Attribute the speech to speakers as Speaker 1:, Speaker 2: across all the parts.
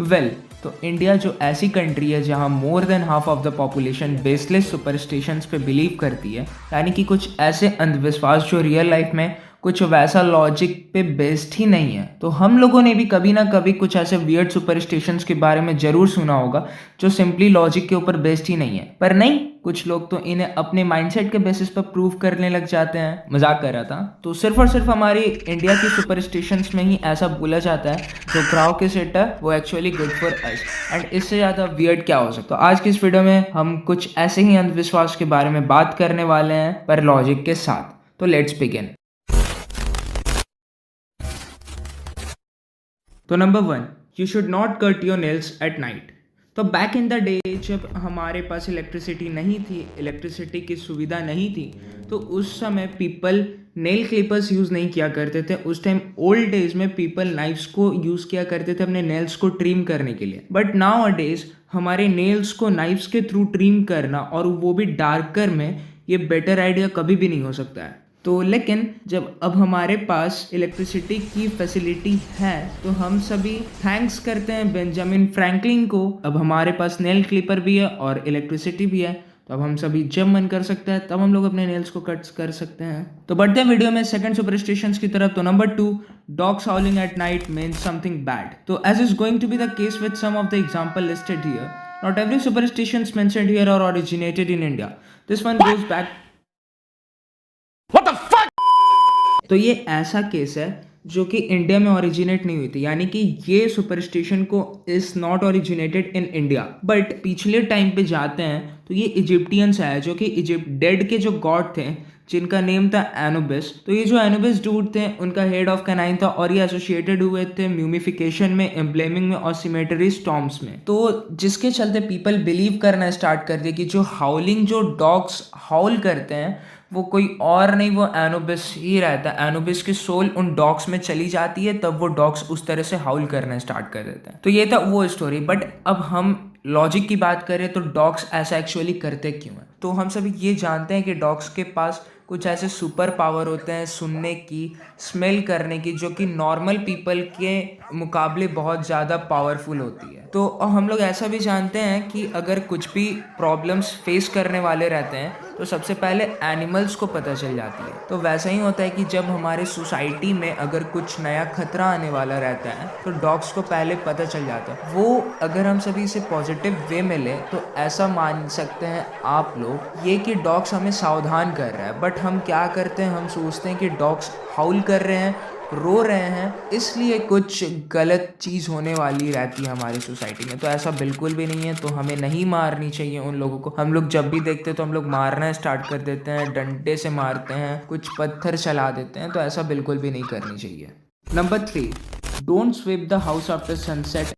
Speaker 1: Well तो India जो ऐसी कंट्री है जहां more than half of the population baseless superstitions पे बिलीव करती है, यानी कि कुछ ऐसे अंधविश्वास जो रियल लाइफ में कुछ वैसा लॉजिक पे बेस्ड ही नहीं है, तो हम लोगों ने भी कभी ना कभी कुछ ऐसे वियर्ड सुपरस्टिशंस के बारे में ज़रूर सुना होगा जो सिंपली लॉजिक के ऊपर बेस्ड ही नहीं है। पर नहीं, कुछ लोग तो इन्हें अपने माइंडसेट के बेसिस पर प्रूव करने लग जाते हैं। मजाक कर रहा था। तो सिर्फ और सिर्फ हमारी इंडिया की सुपरस्टिशंस में ही ऐसा बोला जाता है जो ग्राह के सेट है वो actually good for us, and इससे ज़्यादा वियर्ड क्या हो सकता है। तो आज की इस वीडियो में हम कुछ ऐसे ही अंधविश्वास के बारे में बात करने वाले हैं, पर लॉजिक के साथ। तो लेट्स बिगिन। तो number 1, you should not cut your nails at night. तो बैक इन द डे जब हमारे पास इलेक्ट्रिसिटी नहीं थी, इलेक्ट्रिसिटी की सुविधा नहीं थी, तो उस समय पीपल नेल क्लिपर्स यूज़ नहीं किया करते थे। उस टाइम ओल्ड डेज में पीपल नाइफ्स को यूज़ किया करते थे अपने नेल्स को ट्रिम करने के लिए। बट नाउ अ डेज हमारे नेल्स को नाइफ्स के थ्रू ट्रिम करना, और वो भी डार्कर में, ये बेटर आइडिया कभी भी नहीं हो सकता है। तो लेकिन जब अब हमारे पास इलेक्ट्रिसिटी की फैसिलिटी है, तो हम सभी थैंक्स करते हैं बेंजामिन फ्रैंकलिन को। अब हमारे पास नेल क्लिपर भी है और इलेक्ट्रिसिटी भी है, तो अब हम सभी जब मन कर सकते हैं तब हम लोग अपने नेल्स को कट कर सकते हैं। तो बढ़ते हैं वीडियो में सेकंड सुपरस्टिशंस की तरफ। तो number 2, dogs howling at night means something bad. तो as is going to be the case with some of the example listed here, not every superstitions mentioned here are originated in India. This one goes back. तो ये ऐसा case है जो कि India में originate नहीं हुई थी, यानी कि ये सुपरस्टिशन को is not originated in India. But पिछले टाइम पे जाते हैं तो ये इजिप्टियंस आया, जो कि इजिप्ट डेड के जो गॉड थे जिनका नेम था एनुबिस। तो ये जो एनुबिस डूड थे उनका हेड ऑफ कैनाइन था, और ये एसोसिएटेड हुए थे म्यूमिफिकेशन में, एम्ब्लेमिंग में और सिमेटरी स्टॉर्म्स में। तो जिसके चलते पीपल बिलीव करना स्टार्ट कर दिया कि जो हाउलिंग, जो डॉग्स हाउल करते हैं, वो कोई और नहीं, वो एनुबिस ही रहता है। एनुबिस की सोल उन डॉग्स में चली जाती है, तब वो डॉग्स उस तरह से हाउल करना स्टार्ट कर देते हैं। तो ये था वो स्टोरी। बट अब हम लॉजिक की बात करें तो डॉग्स ऐसा एक्चुअली करते क्यों हैं? तो हम सभी ये जानते हैं कि डॉग्स के पास कुछ ऐसे सुपर पावर होते हैं सुनने की, स्मेल करने की, जो कि नॉर्मल पीपल के मुकाबले बहुत ज़्यादा पावरफुल होती है। तो हम लोग ऐसा भी जानते हैं कि अगर कुछ भी प्रॉब्लम्स फेस करने वाले रहते हैं तो सबसे पहले एनिमल्स को पता चल जाती है। तो वैसा ही होता है कि जब हमारे सोसाइटी में अगर कुछ नया खतरा आने वाला रहता है तो डॉग्स को पहले पता चल जाता है। वो अगर हम सभी इसे पॉजिटिव वे में लें तो ऐसा मान सकते हैं आप लोग ये कि डॉग्स हमें सावधान कर रहा है। बट हम क्या करते हैं, हम सोचते हैं कि डॉग्स हाउल कर रहे हैं, रो रहे हैं, इसलिए कुछ गलत चीज़ होने वाली रहती है हमारी सोसाइटी में। तो ऐसा बिल्कुल भी नहीं है। तो हमें नहीं मारनी चाहिए उन लोगों को। हम लोग जब भी देखते हैं तो हम लोग मारना स्टार्ट कर देते हैं, डंडे से मारते हैं, कुछ पत्थर चला देते हैं। तो ऐसा बिल्कुल भी नहीं करनी चाहिए। Number 3, don't sweep the house after sunset.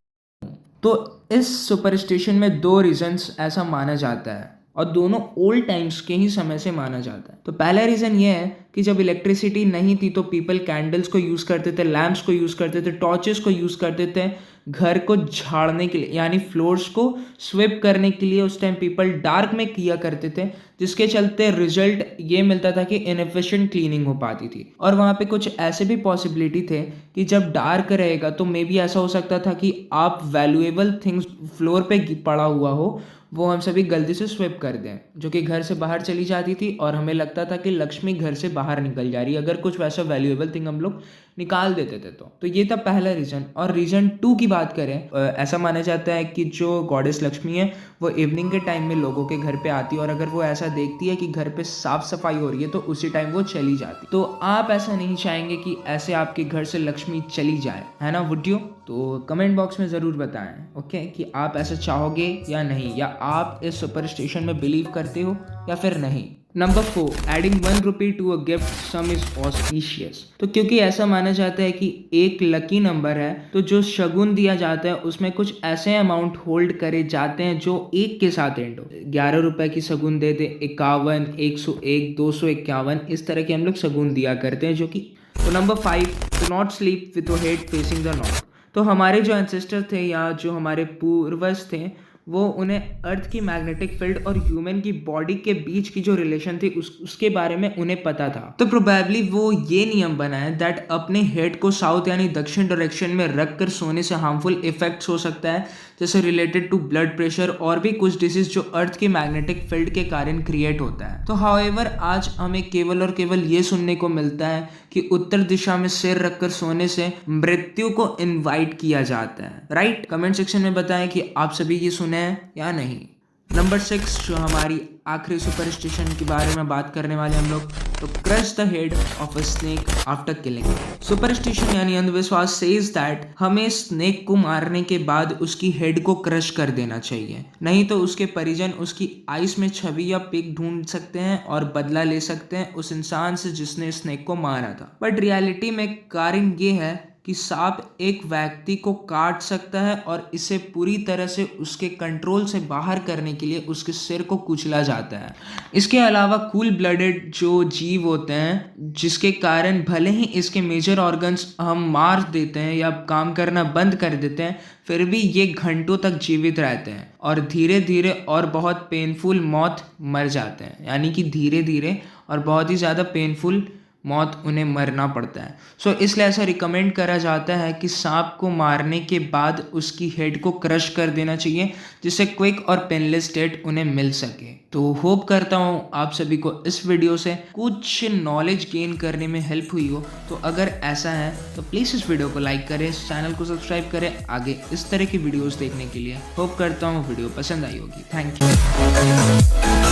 Speaker 1: तो इस सुपरस्टिशन में 2 रीजंस ऐसा माना जाता है, और दोनों ओल्ड टाइम्स के ही समय से माना जाता है। तो पहला रीज़न ये है कि जब इलेक्ट्रिसिटी नहीं थी तो पीपल कैंडल्स को यूज़ करते थे, लैम्प्स को यूज़ करते थे, टॉर्चेस को यूज़ करते थे घर को झाड़ने के लिए, यानी फ्लोर्स को स्वीप करने के लिए। उस टाइम पीपल डार्क में किया करते थे, जिसके चलते रिजल्ट ये मिलता था कि इनएफिशिएंट क्लीनिंग हो पाती थी। और वहाँ पे कुछ ऐसे भी पॉसिबिलिटी थे कि जब डार्क रहेगा तो मे बी ऐसा हो सकता था कि आप वैल्यूएबल थिंग्स फ्लोर पे पड़ा हुआ हो, वो हम सभी गलती से स्विप कर दें, जो कि घर से बाहर चली जाती थी, और हमें लगता था कि लक्ष्मी घर से बाहर निकल जा रही है अगर कुछ वैसा वैल्यूएबल थिंग हम लोग निकाल देते थे। तो ये था पहला रीज़न। और रीज़न 2 की बात करें, ऐसा माना जाता है कि जो गॉडेस लक्ष्मी है वो इवनिंग के टाइम में लोगों के घर पे आती है, और अगर वो ऐसा देखती है कि घर पे साफ सफाई हो रही है तो उसी टाइम वो चली जाती। तो आप ऐसा नहीं चाहेंगे कि ऐसे आपके घर से लक्ष्मी चली जाए, है ना? Would you? तो कमेंट बॉक्स में ज़रूर बताएं, ओके, कि आप ऐसा चाहोगे या नहीं, या आप इस सुपरस्टिशन में बिलीव करते हो या फिर नहीं। Number 4, adding 1 rupee to a gift sum is auspicious. तो क्योंकि ऐसा माना जाता है कि एक लकी नंबर है, तो जो शगुन दिया जाता है उसमें कुछ ऐसे अमाउंट होल्ड करे जाते हैं जो 1 के साथ एंड हो। 11 रुपए की शगुन दे दे, 51, 101, 251, इस तरह के हम लोग शगुन दिया करते हैं, जो कि। तो number 5, to not sleep with your head facing the north. तो हमारे जो एंसेस्टर थे या जो हमारे पूर्वज थे वो उन्हें अर्थ की मैग्नेटिक फील्ड और ह्यूमन की बॉडी के बीच की जो रिलेशन थी उसके बारे में उन्हें पता था। तो प्रोबेबली वो ये नियम बनाए दैट अपने हेड को साउथ यानी दक्षिण डायरेक्शन में रख कर सोने से हार्मफुल इफेक्ट्स हो सकता है, जैसे रिलेटेड टू ब्लड प्रेशर और भी कुछ डिसीज जो अर्थ की मैग्नेटिक फील्ड के कारण क्रिएट होता है। तो हाउएवर आज हमें केवल और केवल ये सुनने को मिलता है कि उत्तर दिशा में सिर रखकर सोने से मृत्यु को इनवाइट किया जाता है, राइट? कमेंट सेक्शन में बताएं कि आप सभी ये सुने हैं या नहीं। नंबर 6 जो हमारी आखिरी सुपरस्टिशन के बारे में बात करने वाले हम लोग, तो crush the head of a snake after killing. Superstition यानी अंधविश्वास सेज दैट हमें स्नेक को मारने के बाद उसकी हेड को क्रश कर देना चाहिए, नहीं तो उसके परिजन उसकी आइस में छवि या पिक ढूंढ सकते हैं और बदला ले सकते हैं उस इंसान से जिसने स्नेक को मारा था। बट रियलिटी में कारण ये है कि सांप एक व्यक्ति को काट सकता है और इसे पूरी तरह से उसके कंट्रोल से बाहर करने के लिए उसके सिर को कुचला जाता है। इसके अलावा कूल ब्लडेड जो जीव होते हैं, जिसके कारण भले ही इसके मेजर ऑर्गन्स हम मार देते हैं या काम करना बंद कर देते हैं, फिर भी ये घंटों तक जीवित रहते हैं और धीरे धीरे और बहुत पेनफुल मौत मर जाते हैं, यानी कि धीरे धीरे और बहुत ही ज़्यादा पेनफुल मौत उन्हें मरना पड़ता है। सो इसलिए ऐसा रिकमेंड करा जाता है कि सांप को मारने के बाद उसकी हेड को क्रश कर देना चाहिए, जिससे क्विक और पेनलेस डेथ उन्हें मिल सके। तो होप करता हूँ आप सभी को इस वीडियो से कुछ नॉलेज गेन करने में हेल्प हुई हो। तो अगर ऐसा है तो प्लीज़ इस वीडियो को लाइक करें, इस चैनल को सब्सक्राइब करें आगे इस तरह की वीडियोज़ देखने के लिए। होप करता हूँ वीडियो पसंद आई होगी। Thank you.